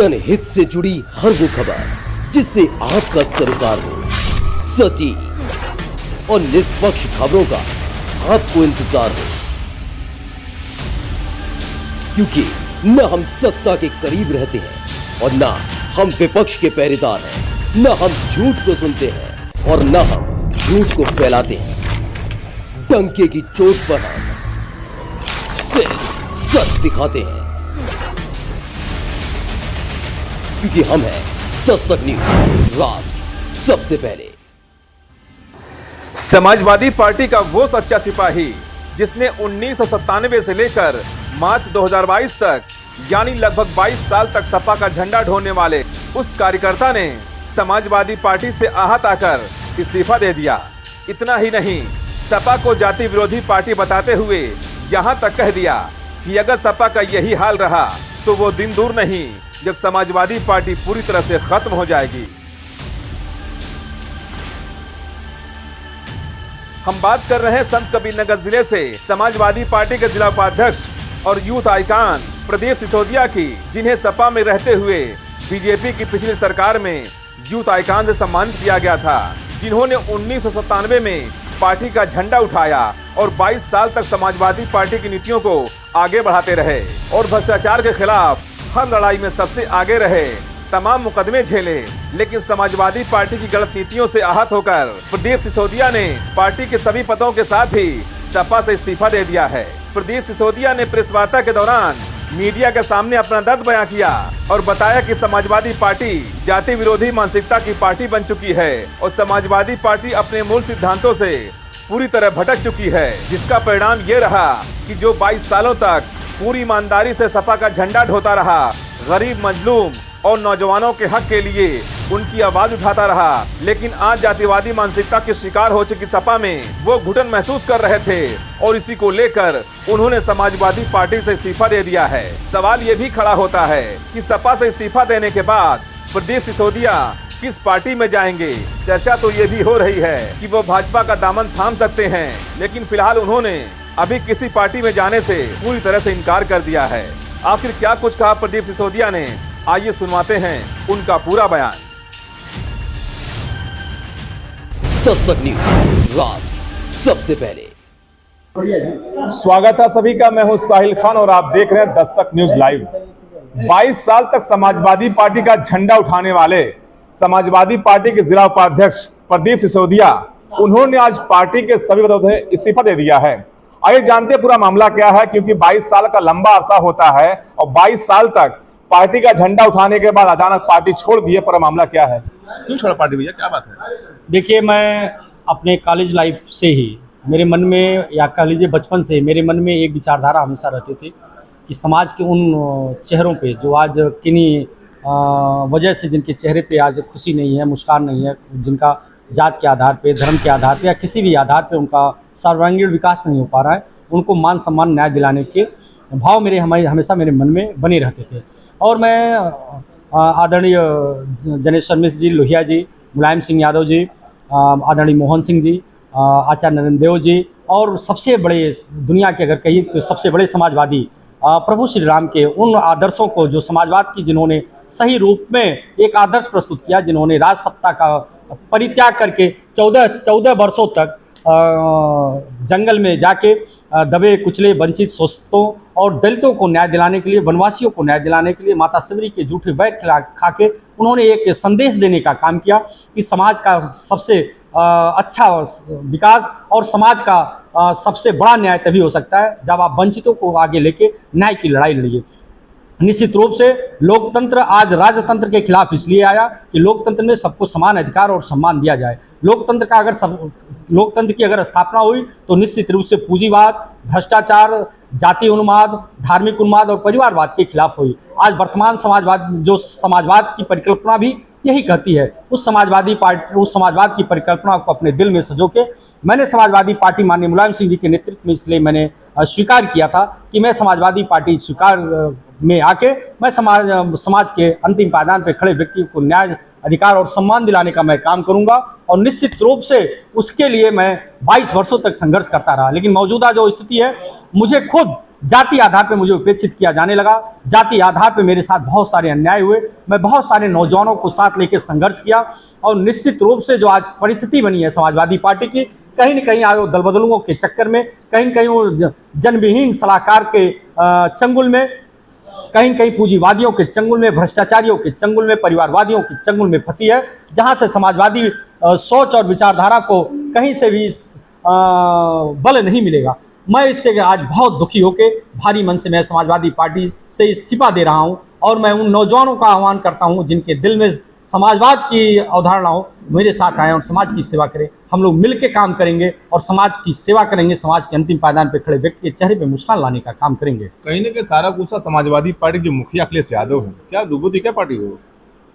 जनहित से जुड़ी हर वो खबर जिससे आपका सरोकार हो, सटीक और निष्पक्ष खबरों का आपको इंतजार हो, क्योंकि न हम सत्ता के करीब रहते हैं और न हम विपक्ष के पहरेदार हैं, न हम झूठ को सुनते हैं और न हम झूठ को फैलाते हैं। डंके की चोट पर हम सिर्फ सच दिखाते हैं, क्योंकि हम हैं दस्तक न्यूज, राष्ट्र सबसे पहले। समाजवादी पार्टी का वो सच्चा सिपाही जिसने 1997 से लेकर मार्च 2022 तक यानी लगभग 22 साल तक सपा का झंडा ढोने वाले उस कार्यकर्ता ने समाजवादी पार्टी से आहत आकर इस्तीफा दे दिया। इतना ही नहीं, सपा को जाति विरोधी पार्टी बताते हुए यहाँ तक कह दिया कि अगर सपा का यही हाल रहा तो वो दिन दूर नहीं जब समाजवादी पार्टी पूरी तरह से खत्म हो जाएगी। हम बात कर रहे हैं संत कबीरनगर जिले से समाजवादी पार्टी के जिला उपाध्यक्ष और यूथ आइकॉन प्रदीप सिसोदिया की, जिन्हें सपा में रहते हुए बीजेपी की पिछली सरकार में यूथ आइकॉन से सम्मानित किया गया था, जिन्होंने 1997 में पार्टी का झंडा उठाया और 22 साल तक समाजवादी पार्टी की नीतियों को आगे बढ़ाते रहे और भ्रष्टाचार के खिलाफ हर लड़ाई में सबसे आगे रहे, तमाम मुकदमे झेले। लेकिन समाजवादी पार्टी की गलत नीतियों से आहत होकर प्रदीप सिसोदिया ने पार्टी के सभी पदों के साथ ही सपा से इस्तीफा दे दिया है। प्रदीप सिसोदिया ने प्रेस वार्ता के दौरान मीडिया के सामने अपना दर्द बयां किया और बताया कि समाजवादी पार्टी जाति विरोधी मानसिकता की पार्टी बन चुकी है और समाजवादी पार्टी अपने मूल सिद्धांतों से पूरी तरह भटक चुकी है, जिसका परिणाम ये रहा कि जो 22 सालों तक पूरी ईमानदारी से सपा का झंडा ढोता रहा, गरीब, मजलूम और नौजवानों के हक के लिए उनकी आवाज उठाता रहा, लेकिन आज जातिवादी मानसिकता के शिकार हो चुकी सपा में वो घुटन महसूस कर रहे थे और इसी को लेकर उन्होंने समाजवादी पार्टी से इस्तीफा दे दिया है। सवाल ये भी खड़ा होता है कि सपा से इस्तीफा देने के बाद प्रदीप सिसोदिया किस पार्टी में जाएंगे। चर्चा तो ये भी हो रही है कि वो भाजपा का दामन थाम सकते हैं, लेकिन फिलहाल उन्होंने अभी किसी पार्टी में जाने से पूरी तरह से इनकार कर दिया है। आखिर क्या कुछ कहा प्रदीप सिसोदिया ने, आइए सुनवाते हैं उनका पूरा बयान। दस्तक न्यूज, राष्ट्र सबसे पहले। स्वागत है आप सभी का, मैं हूं साहिल खान और आप देख रहे हैं दस्तक न्यूज लाइव। 22 साल तक समाजवादी पार्टी का झंडा उठाने वाले समाजवादी पार्टी के जिला उपाध्यक्ष प्रदीप सिसोदिया, उन्होंने आज पार्टी के सभी पदों से इस्तीफा दे दिया है। आइए जानते हैं पूरा मामला क्या है, क्योंकि 22 साल का लंबा अरसा होता है और 22 साल तक पार्टी का झंडा उठाने के बाद अचानक पार्टी छोड़ दिए। पूरा मामला क्या है, क्यों छोड़ा पार्टी भैया, क्या बात है? देखिए, मैं अपने कॉलेज लाइफ से ही मेरे मन में, या कह लीजिए बचपन से मेरे मन में एक विचारधारा हमेशा रहती थी कि समाज के उन चेहरों पे जो आज किन्हीं वजह से, जिनके चेहरे पे आज खुशी नहीं है, मुस्कान नहीं है, जिनका जात के आधार पे, धर्म के आधार पे या किसी भी आधार पे उनका सर्वांगीण विकास नहीं हो पा रहा है, उनको मान सम्मान न्याय दिलाने के भाव हमेशा मेरे मन में बने रहते थे। और मैं आदरणीय जनेश्वर मिश्र जी, लोहिया जी, मुलायम सिंह यादव जी, आदरणीय मोहन सिंह जी, आचार्य नरेंद्र देव जी और सबसे बड़े, दुनिया के अगर कहिए तो सबसे बड़े समाजवादी प्रभु श्री राम के उन आदर्शों को, जो समाजवाद की जिन्होंने सही रूप में एक आदर्श प्रस्तुत किया, जिन्होंने राजसत्ता का परित्याग करके 14 वर्षों तक जंगल में जाके दबे कुचले वंचित शोषितों और दलितों को न्याय दिलाने के लिए, वनवासियों को न्याय दिलाने के लिए माता सबरी के झूठे वैर खा के उन्होंने एक संदेश देने का काम किया कि समाज का सबसे अच्छा विकास और समाज का सबसे बड़ा न्याय तभी हो सकता है जब आप वंचितों को आगे लेके न्याय की लड़ाई लड़िए। निश्चित रूप से लोकतंत्र आज राजतंत्र के खिलाफ इसलिए आया कि लोकतंत्र में सबको समान अधिकार और सम्मान दिया जाए। लोकतंत्र की अगर स्थापना हुई तो निश्चित रूप से पूंजीवाद, भ्रष्टाचार, जाति उन्माद, धार्मिक उन्माद और परिवारवाद के खिलाफ हुई। आज वर्तमान समाजवाद की परिकल्पना भी यही कहती है। उस समाजवाद की परिकल्पना को अपने दिल में सजो के मैंने समाजवादी पार्टी माननीय मुलायम सिंह जी के नेतृत्व में इसलिए मैंने स्वीकार किया था कि मैं समाजवादी पार्टी स्वीकार में आके मैं समाज के अंतिम पायदान पर खड़े व्यक्ति को न्याय, अधिकार और सम्मान दिलाने का मैं काम करूंगा और निश्चित रूप से उसके लिए मैं 22 वर्षों तक संघर्ष करता रहा। लेकिन मौजूदा जो स्थिति है, मुझे खुद जाति आधार पे मुझे उपेक्षित किया जाने लगा। जाति आधार पे मेरे साथ बहुत सारे अन्याय हुए। मैं बहुत सारे नौजवानों को साथ लेकर संघर्ष किया और निश्चित रूप से जो आज परिस्थिति बनी है समाजवादी पार्टी की, कहीं न कहीं आयो दल बदलुओं के चक्कर में, कहीं न कहीं वो जनविहीन सलाहकार के चंगुल में, कहीं कहीं पूंजीवादियों के चंगुल में, भ्रष्टाचारियों के चंगुल में, परिवारवादियों के चंगुल में फंसी है, जहां से समाजवादी सोच और विचारधारा को कहीं से भी बल नहीं मिलेगा। मैं इससे आज बहुत दुखी होकर भारी मन से मैं समाजवादी पार्टी से इस्तीफा दे रहा हूं और मैं उन नौजवानों का आह्वान करता हूं जिनके दिल में समाजवाद की अवधारणा हो, मेरे साथ आए और समाज की सेवा करें। हम लोग मिल के काम करेंगे और समाज की सेवा करेंगे, समाज के अंतिम पायदान पर खड़े व्यक्ति के चेहरे पे मुस्कान लाने का काम करेंगे। कहीं ना कहीं सारा गुस्सा समाजवादी पार्टी के मुखिया अखिलेश यादव है, क्या डूबोती क्या पार्टी हो?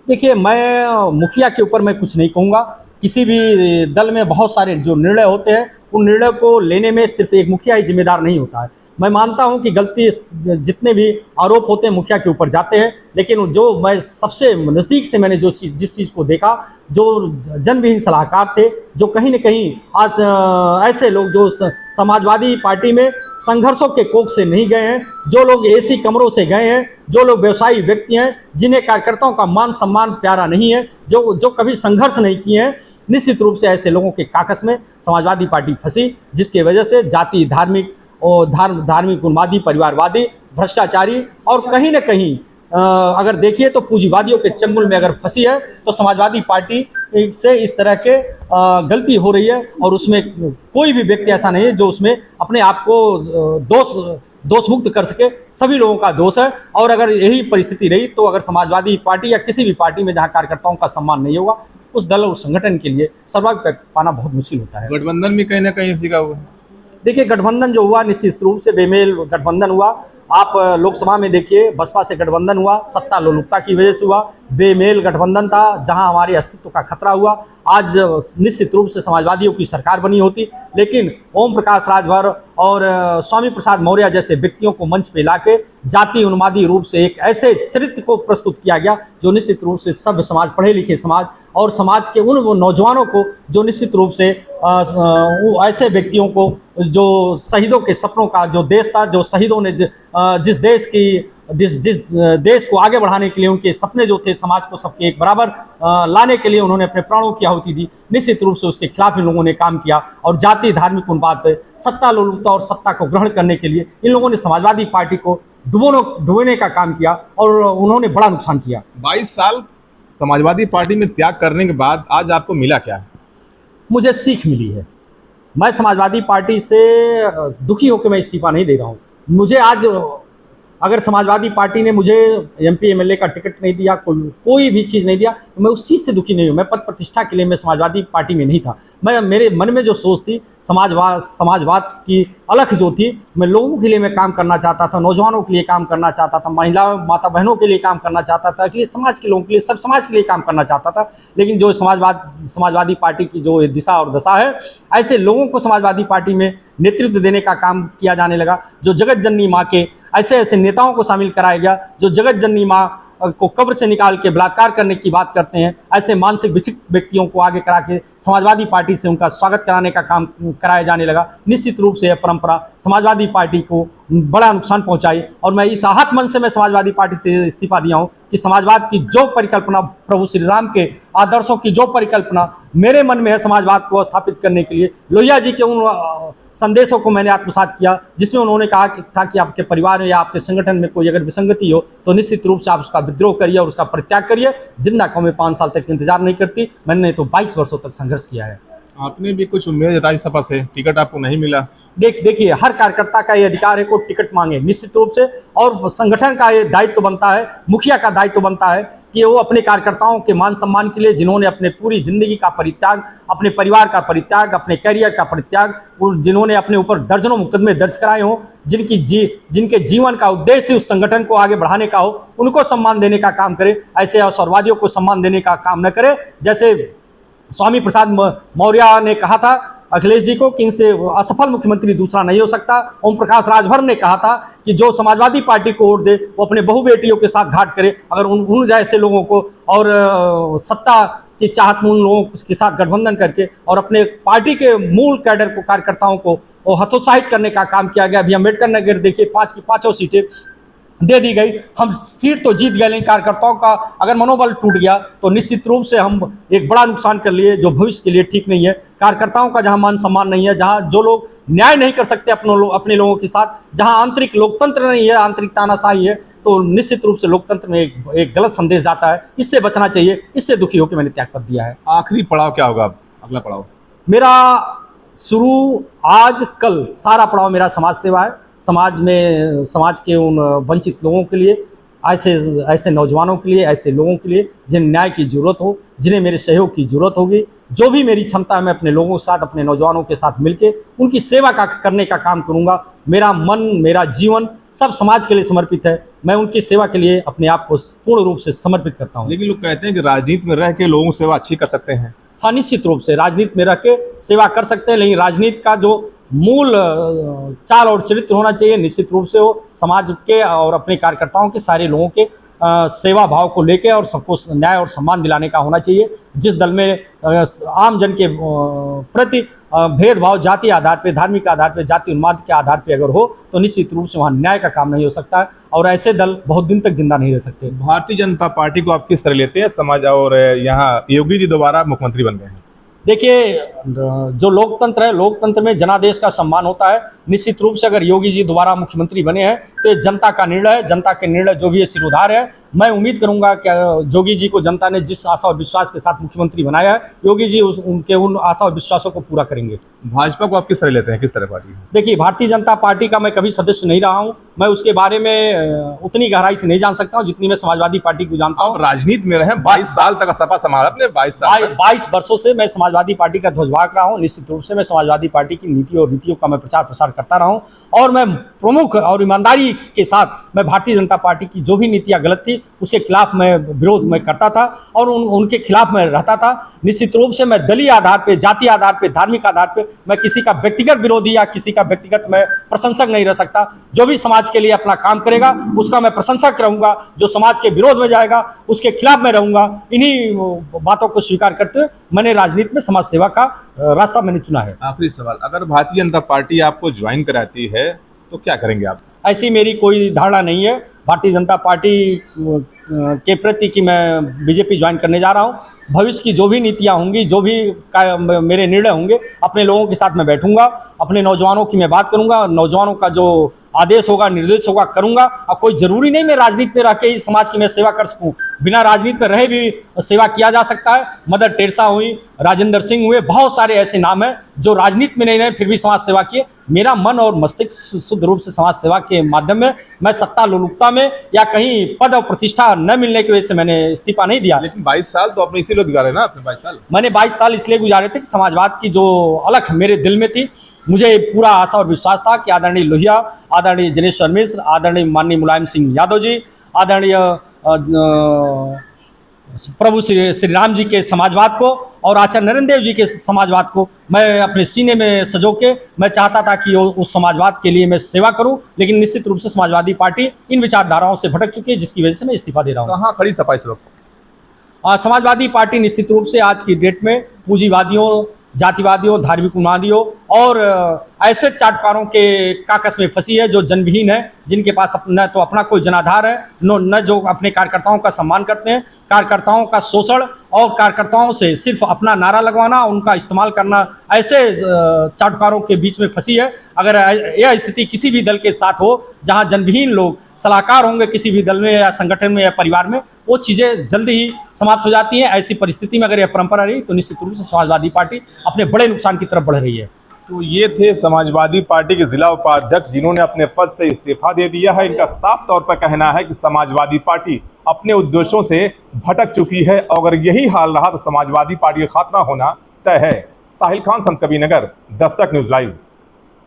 देखिए, मैं मुखिया के ऊपर मैं कुछ नहीं कहूँगा। किसी भी दल में बहुत सारे जो निर्णय होते हैं, उन निर्णय को लेने में सिर्फ एक मुखिया ही जिम्मेदार नहीं होता है। मैं मानता हूं कि गलती जितने भी आरोप होते हैं मुखिया के ऊपर जाते हैं, लेकिन जो मैं सबसे नज़दीक से मैंने जिस चीज़ को देखा, जो जनविहीन सलाहकार थे, जो कहीं न कहीं आज ऐसे लोग जो समाजवादी पार्टी में संघर्षों के कोख से नहीं गए हैं, जो लोग एसी कमरों से गए हैं, जो लोग व्यवसायी व्यक्ति हैं, जिन्हें कार्यकर्ताओं का मान सम्मान प्यारा नहीं है, जो कभी संघर्ष नहीं किए हैं, निश्चित रूप से ऐसे लोगों के काकस में समाजवादी पार्टी फंसी, जिसकी वजह से जाति, धार्मिक और धार्मिक उन्मादी, परिवारवादी, भ्रष्टाचारी और कहीं न कहीं अगर देखिए तो पूंजीवादियों के चंगुल में अगर फंसी है, तो समाजवादी पार्टी से इस तरह के गलती हो रही है और उसमें कोई भी व्यक्ति ऐसा नहीं है जो उसमें अपने आप को दोष मुक्त कर सके। सभी लोगों का दोष है और अगर यही परिस्थिति रही तो अगर समाजवादी पार्टी या किसी भी पार्टी में जहां कार्यकर्ताओं का सम्मान नहीं होगा, उस दल और संगठन के लिए सर्वाइव पाना बहुत मुश्किल होता है। गठबंधन भी कहीं ना कहीं इसी का हुआ। देखिए, गठबंधन जो हुआ निश्चित रूप से बेमेल गठबंधन हुआ। आप लोकसभा में देखिए, बसपा से गठबंधन हुआ, सत्ता लोलुपता की वजह से हुआ, बेमेल गठबंधन था, जहां हमारे अस्तित्व का खतरा हुआ। आज निश्चित रूप से समाजवादियों की सरकार बनी होती, लेकिन ओम प्रकाश राजभर और स्वामी प्रसाद मौर्य जैसे व्यक्तियों को मंच पे लाके जाति उन्मादी रूप से एक ऐसे चरित्र को प्रस्तुत किया गया जो निश्चित रूप से सभ्य समाज, पढ़े लिखे समाज और समाज के उन नौजवानों को जो निश्चित रूप से ऐसे व्यक्तियों को जो शहीदों के सपनों का जो देश था, जो शहीदों ने जिस देश को आगे बढ़ाने के लिए उनके सपने जो थे, समाज को सबके एक बराबर लाने के लिए उन्होंने अपने प्राणों की आहुति दी, निश्चित रूप से उसके खिलाफ इन लोगों ने काम किया और जाति, धार्मिक उन्माद पे सत्ता लोलुपता और सत्ता को ग्रहण करने के लिए इन लोगों ने समाजवादी पार्टी को डुबोने का काम किया और उन्होंने बड़ा नुकसान किया। 22 साल समाजवादी पार्टी में त्याग करने के बाद आज आपको मिला क्या? मुझे सीख मिली है। मैं समाजवादी पार्टी से दुखी होकर मैं इस्तीफा नहीं दे रहा हूँ। मुझे आज अगर समाजवादी पार्टी ने मुझे एमपी एमएलए का टिकट नहीं दिया, कोई भी चीज़ नहीं दिया, तो मैं उस चीज़ से दुखी नहीं हूँ। मैं पद प्रतिष्ठा के लिए मैं समाजवादी पार्टी में नहीं था। मेरे मन में जो सोच थी समाजवाद की अलख जो थी, मैं लोगों के लिए मैं काम करना चाहता था, नौजवानों के लिए काम करना चाहता था, महिला माता बहनों के लिए काम करना चाहता था, इसलिए समाज के लोगों के लिए, सब समाज के लिए काम करना चाहता था। लेकिन जो समाजवादी पार्टी की जो दिशा और दशा है, ऐसे लोगों को समाजवादी पार्टी में नेतृत्व देने का काम किया जाने लगा। जो जगत जननी माँ के ऐसे नेताओं को शामिल कराया गया जो जगत जननी माँ को कब्र से निकाल के बलात्कार करने की बात करते हैं, ऐसे मानसिक विक्षिप्त व्यक्तियों को आगे करा के समाजवादी पार्टी से उनका स्वागत कराने का काम कराया जाने लगा। निश्चित रूप से यह परंपरा समाजवादी पार्टी को बड़ा नुकसान पहुंचाई और मैं इस आहत मन से मैं समाजवादी पार्टी से इस्तीफा दिया हूं कि समाजवाद की जो परिकल्पना, प्रभु श्री राम के आदर्शों की जो परिकल्पना मेरे मन में है समाजवाद को स्थापित करने के लिए, लोहिया जी के उन संदेशों को मैंने आत्मसात किया जिसमें उन्होंने कहा था कि आपके परिवार में या आपके संगठन में कोई अगर विसंगति हो तो निश्चित रूप से आप उसका विद्रोह करिए और उसका परित्याग करिए। जिंदा कौमें 5 साल तक इंतजार नहीं करती, मैंने तो 22 वर्षों तक संघर्ष किया है। आपने भी कुछ उम्मीद जताई सपा से, टिकट आपको नहीं मिला। देखिए, हर कार्यकर्ता का ये अधिकार है को टिकट मांगे निश्चित रूप से, और संगठन का ये दायित्व बनता है, मुखिया का दायित्व बनता है कि वो अपने कार्यकर्ताओं के मान सम्मान के लिए जिन्होंने अपने पूरी जिंदगी का परित्याग, अपने परिवार का परित्याग, अपने करियर का परित्याग, और जिन्होंने अपने ऊपर दर्जनों मुकदमे दर्ज कराए हों, जिनके जीवन का उद्देश्य उस संगठन को आगे बढ़ाने का हो, उनको सम्मान देने का काम करे। ऐसे अवसरवादियों को सम्मान देने का काम न करे। जैसे स्वामी प्रसाद मौर्य ने कहा था अखिलेश जी को कि इनसे असफल मुख्यमंत्री दूसरा नहीं हो सकता। ओम प्रकाश राजभर ने कहा था कि जो समाजवादी पार्टी को वोट दे वो अपने बहु बेटियों के साथ घाट करे। अगर उन जैसे लोगों को और सत्ता की चाहत में उन लोगों के साथ गठबंधन करके और अपने पार्टी के मूल कैडर को, कार्यकर्ताओं को और हतोत्साहित करने का काम किया गया। अभी अम्बेडकर नगर देखिए 5 की 5 सीटें दे दी गई। हम सीट तो जीत गए, लेकिन कार्यकर्ताओं का अगर मनोबल टूट गया तो निश्चित रूप से हम एक बड़ा नुकसान कर लिए, जो भविष्य के लिए ठीक नहीं है। कार्यकर्ताओं का जहां मान सम्मान नहीं है, जहां जो लोग न्याय नहीं कर सकते अपने लोगों के साथ, जहां आंतरिक लोकतंत्र नहीं है, आंतरिक तानाशाही है, तो निश्चित रूप से लोकतंत्र में एक गलत संदेश जाता है। इससे बचना चाहिए। इससे दुखी होकर मैंने त्यागपत्र दिया है। आखिरी पड़ाव क्या होगा, अगला पड़ाव? मेरा शुरू आज कल सारा पड़ाव मेरा समाज सेवा है। समाज के उन वंचित लोगों के लिए, ऐसे नौजवानों के लिए, ऐसे लोगों के लिए जिन्हें न्याय की ज़रूरत हो, जिन्हें मेरे सहयोग की ज़रूरत होगी, जो भी मेरी क्षमता है मैं अपने लोगों के साथ, अपने नौजवानों के साथ मिलके उनकी सेवा करने का काम करूँगा। मेरा मन, मेरा जीवन सब समाज के लिए समर्पित है। मैं उनकी सेवा के लिए अपने आप को पूर्ण रूप से समर्पित करता हूँ। लेकिन लोग कहते हैं कि राजनीति में रह के लोगों की सेवा अच्छी कर सकते हैं। हाँ, निश्चित रूप से राजनीति में रह के सेवा कर सकते हैं, लेकिन राजनीति का जो मूल चाल और चरित्र होना चाहिए, निश्चित रूप से वो समाज के और अपने कार्यकर्ताओं के, सारे लोगों के सेवा भाव को लेके और सबको न्याय और सम्मान दिलाने का होना चाहिए। जिस दल में आम जन के प्रति भेदभाव जाति आधार पे, धार्मिक आधार पे, जाति उन्माद के आधार पे अगर हो, तो निश्चित रूप से वहाँ न्याय का काम नहीं हो सकता है और ऐसे दल बहुत दिन तक जिंदा नहीं रह सकते। भारतीय जनता पार्टी को आप किस तरह लेते हैं समाज, और यहाँ योगी जी दोबारा मुख्यमंत्री बन गए हैं? देखिए, जो लोकतंत्र है, लोकतंत्र में जनादेश का सम्मान होता है। निश्चित रूप से अगर योगी जी दोबारा मुख्यमंत्री बने हैं तो ये जनता का निर्णय है। जनता के निर्णय जो भी है सिरोधार है। मैं उम्मीद करूंगा कि योगी जी को जनता ने जिस आशा और विश्वास के साथ मुख्यमंत्री बनाया है, योगी जी उनके उन आशा और विश्वासों को पूरा करेंगे। भाजपा को आप किस तरह लेते हैं, किस तरह पार्टी? देखिए, भारतीय जनता पार्टी का मैं कभी सदस्य नहीं रहा हूँ। मैं उसके बारे में उतनी गहराई से नहीं जान सकता हूँ जितनी मैं समाजवादी पार्टी को जानता हूँ। राजनीति में रहे 22 साल तक सपा संभाला आपने, 22 वर्षों से मैं समाजवादी पार्टी का ध्वजवाहक रहा हूँ। निश्चित रूप से मैं समाजवादी पार्टी की नीति और रीतियों का मैं प्रचार प्रसार करता रहा हूँ और मैं प्रमुख और ईमानदारी के साथ मैं भारतीय जनता पार्टी की जो भी नीतियाँ गलत थी उसके खिलाफ मैं विरोध में करता था और उनके खिलाफ मैं रहता था। निश्चित रूप से मैं दलीय आधार पे, जाति आधार पे, धार्मिक आधार पे मैं किसी का व्यक्तिगत विरोधी या किसी का व्यक्तिगत मैं प्रशंसक नहीं रह सकता। जो भी समाज के लिए अपना काम करेगा उसका मैं प्रशंसक रहूंगा, जो समाज के विरोध में जाएगा उसके खिलाफ मैं रहूंगा। इन्हीं बातों को स्वीकार करते हुए मैंने राजनीति में समाज सेवा का रास्ता मैंने चुना है। आखिरी सवाल, अगर भारतीय जनता पार्टी आपको ज्वाइन कराती है तो क्या करेंगे आप? ऐसी मेरी कोई धारणा नहीं है भारतीय जनता पार्टी के प्रति कि मैं बीजेपी ज्वाइन करने जा रहा हूं। भविष्य की जो भी नीतियां होंगी, जो भी मेरे निर्णय होंगे, अपने लोगों के साथ मैं बैठूंगा, अपने नौजवानों की मैं बात करूंगा, नौजवानों का जो आदेश होगा, निर्देश होगा, करूंगा। अब कोई जरूरी नहीं मैं राजनीति में रह के ही समाज की मैं सेवा कर सकूं। बिना राजनीति में रहे भी सेवा किया जा सकता है। मदर टेरेसा हुई, राजेंद्र सिंह हुए, बहुत सारे ऐसे नाम हैं जो राजनीति में नहीं रहे फिर भी समाज सेवा किए। मेरा मन और मस्तिष्क शुद्ध रूप से समाज सेवा के माध्यम में, मैं सत्ता लोलुपता में या कहीं पद और प्रतिष्ठा न मिलने की वजह से मैंने इस्तीफा नहीं दिया। लेकिन 22 साल तो आपने इसीलिए गुजारे ना, अपने 22 साल? मैंने 22 साल इसलिए गुजारे थे कि समाजवाद की जो अलख मेरे दिल में थी, मुझे पूरा आशा और विश्वास था कि आदरणीय लोहिया, आदरणीय जनेश्वर मिश्र, आदरणीय माननीय मुलायम सिंह यादव जी, आदरणीय प्रभु श्री राम जी के समाजवाद को और आचार्य नरेंद्र देव जी के समाजवाद को मैं अपने सीने में सजो के मैं चाहता था कि उस समाजवाद के लिए मैं सेवा करूं। लेकिन निश्चित रूप से समाजवादी पार्टी इन विचारधाराओं से भटक चुकी है, जिसकी वजह से मैं इस्तीफा दे रहा हूं। कहाँ खड़ी सपा इस वक्त? समाजवादी पार्टी निश्चित रूप से आज की डेट में पूंजीवादियों, जातिवादियों, धार्मिक उन्मादियों और ऐसे चाटकारों के काकस में फंसी है जो जनविहीन है, जिनके पास न तो अपना कोई जनाधार है, न जो अपने कार्यकर्ताओं का सम्मान करते हैं। कार्यकर्ताओं का शोषण और कार्यकर्ताओं से सिर्फ अपना नारा लगवाना, उनका इस्तेमाल करना, ऐसे चाटकारों के बीच में फंसी है। अगर यह स्थिति किसी भी दल के साथ हो जहां जनविहीन लोग सलाहकार होंगे किसी भी दल में या संगठन में या परिवार में, वो चीज़ें जल्दी ही समाप्त हो जाती हैं। ऐसी परिस्थिति में अगर यह परंपरा रही तो निश्चित रूप से समाजवादी पार्टी अपने बड़े नुकसान की तरफ बढ़ रही है। तो ये थे समाजवादी पार्टी के जिला उपाध्यक्ष जिन्होंने अपने पद से इस्तीफा दे दिया है। इनका साफ तौर पर कहना है कि समाजवादी पार्टी अपने उद्देश्यों से भटक चुकी है और अगर यही हाल रहा तो समाजवादी पार्टी का खात्मा होना तय है। साहिल खान, संत कबीर नगर, दस्तक न्यूज़ लाइव।